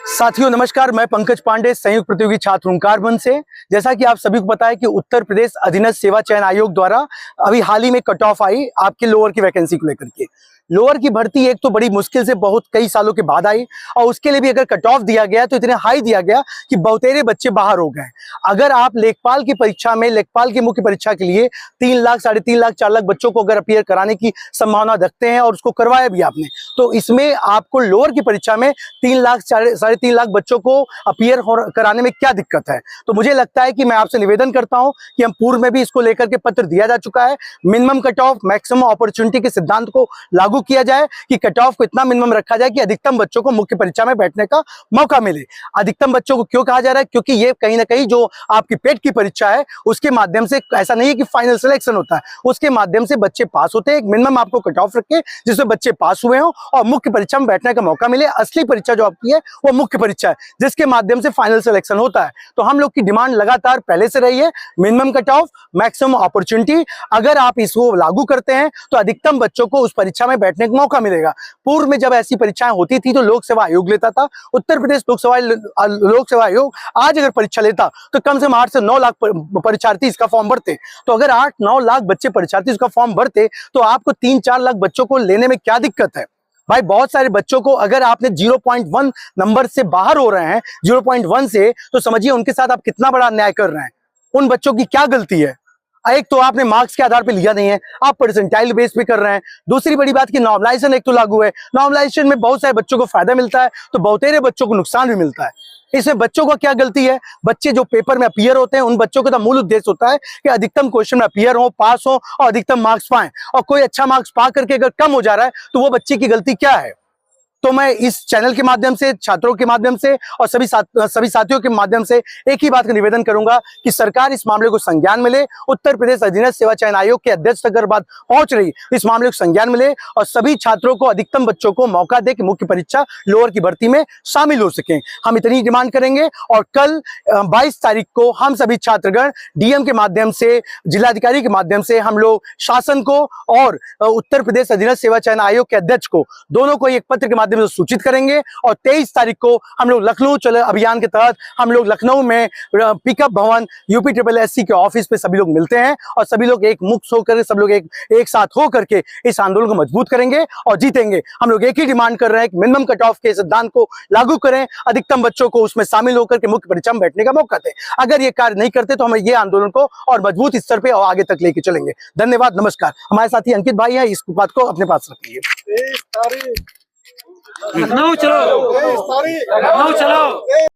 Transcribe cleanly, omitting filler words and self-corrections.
साथियों नमस्कार, मैं पंकज पांडे, संयुक्त प्रतियोगी छात्र ओंकार मंच से। जैसा कि आप सभी को पता है कि उत्तर प्रदेश अधीनस्थ सेवा चयन आयोग द्वारा अभी हाल ही में कट ऑफ आई आपके लोअर की वैकेंसी को लेकर के। लोअर की भर्ती एक तो बड़ी मुश्किल से बहुत कई सालों के बाद आई और उसके लिए भी अगर कट ऑफ दिया गया तो इतने हाई दिया गया कि बहुतेरे बच्चे बाहर हो गए। अगर आप लेखपाल की परीक्षा में, लेखपाल की मुख्य परीक्षा के लिए 3 लाख, 3.5 लाख, 4 लाख बच्चों को अगर अपीयर कराने की संभावना रखते हैं और उसको करवाया भी आपने, तो इसमें आपको लोअर की परीक्षा में 3 लाख, 3.5 लाख बच्चों को अपीयर कराने में क्या दिक्कत है। तो मुझे लगता है कि मैं आपसे निवेदन करता हूं कि हम पूर्व में भी इसको लेकर के पत्र दिया जा चुका है। Minimum cut off, maximum opportunity के सिद्धांत को लागू किया जाए कि कट ऑफ को इतना मिनिमम रखा जाए कि अधिकतम बच्चों को मुख्य परीक्षा में बैठने का मौका मिले। अधिकतम बच्चों को क्यों कहा जा रहा है? क्योंकि ये कहीं ना कहीं जो आपकी पेट की परीक्षा है उसके माध्यम से, ऐसा नहीं है कि फाइनल सिलेक्शन होता है, उसके माध्यम से बच्चे पास होते हैं। एक मिनिमम आपको कट ऑफ रखे जिसमें बच्चे पास हुए हो और मुख्य परीक्षा में बैठने का मौका मिले। असली परीक्षा जो आपकी है वो मुख्य परीक्षा है जिसके माध्यम से फाइनल सिलेक्शन होता है। तो हम लोग की डिमांड लगातार पहले से रही है, minimum cut off, maximum opportunity. अगर आप इसको लागू करते हैं तो अधिकतम बच्चों को उस परीक्षा में बैठने का मौका मिलेगा। पूर्व में जब ऐसी परीक्षाएं होती थी तो लोक सेवा आयोग लेता था। उत्तर प्रदेश लोक सेवा आयोग आज अगर परीक्षा लेता तो कम से कम 8 से 9 लाख परीक्षार्थी इसका फॉर्म भरते। तो अगर 8-9 लाख बच्चे परीक्षार्थी इसका फॉर्म भरते तो आपको 3-4 लाख बच्चों को लेने में क्या दिक्कत है भाई? बहुत सारे बच्चों को अगर आपने 0.1 नंबर से बाहर हो रहे हैं, 0.1 से, तो समझिए उनके साथ आप कितना बड़ा अन्याय कर रहे हैं। उन बच्चों की क्या गलती है? एक तो आपने मार्क्स के आधार पे लिया नहीं है, आप परसेंटाइल बेस पे कर रहे हैं। दूसरी बड़ी बात कि नॉर्मलाइजेशन एक तो लागू है। नॉर्मलाइजेशन में बहुत सारे बच्चों को फायदा मिलता है तो बहुतेरे बच्चों को नुकसान भी मिलता है। इसमें बच्चों का क्या गलती है? बच्चे जो पेपर में अपीयर होते हैं उन बच्चों का तो मूल उद्देश्य होता है कि अधिकतम क्वेश्चन में अपीयर हो, पास हो और अधिकतम मार्क्स पाएं। और कोई अच्छा मार्क्स पा करके अगर कम हो जा रहा है तो वो बच्चे की गलती क्या है? तो मैं इस चैनल के माध्यम से, छात्रों के माध्यम से और सभी साथियों के माध्यम से एक ही बात का निवेदन करूंगा कि सरकार इस मामले को संज्ञान में ले। उत्तर प्रदेश अधीनस्थ सेवा चयन आयोग के अध्यक्ष तक अगर बात पहुंच रही, इस मामले को संज्ञान में ले और सभी छात्रों को, अधिकतम बच्चों को मौका दे कि मुख्य परीक्षा लोअर की भर्ती में शामिल हो सकें। हम इतनी डिमांड करेंगे और कल 22 तारीख को हम सभी छात्रगण डीएम के माध्यम से, जिलाधिकारी के माध्यम से हम लोग शासन को और उत्तर प्रदेश अधीनस्थ सेवा चयन आयोग के अध्यक्ष को, दोनों को एक पत्र के माध्यम से सूचित करेंगे। और 23 तारीख को हम लोग लखनऊ चले अभियान के तहत हम लोग लखनऊ में पिकअप भवन UPSSC के ऑफिस पे सभी लोग मिलते हैं और सभी लोग एक मुक्त होकर, सब लोग एक साथ हो करके इस आंदोलन को मजबूत करेंगे और जीतेंगे। हम लोग एक ही डिमांड कर रहे हैं कि मिनिमम कट ऑफ के सिद्धांत को लागू करें, अधिकतम बच्चों को उसमें शामिल होकर के मुख्य परीक्षा में बैठने का मौका दें। अगर ये कार्य नहीं करते तो हम ये आंदोलन को और मजबूत स्तर पे और आगे तक लेके चलेंगे। धन्यवाद, नमस्कार। हमारे साथी अंकित भाई हैं, इस बात को अपने पास रखिए। लखनऊ चलो, लखनऊ चलो।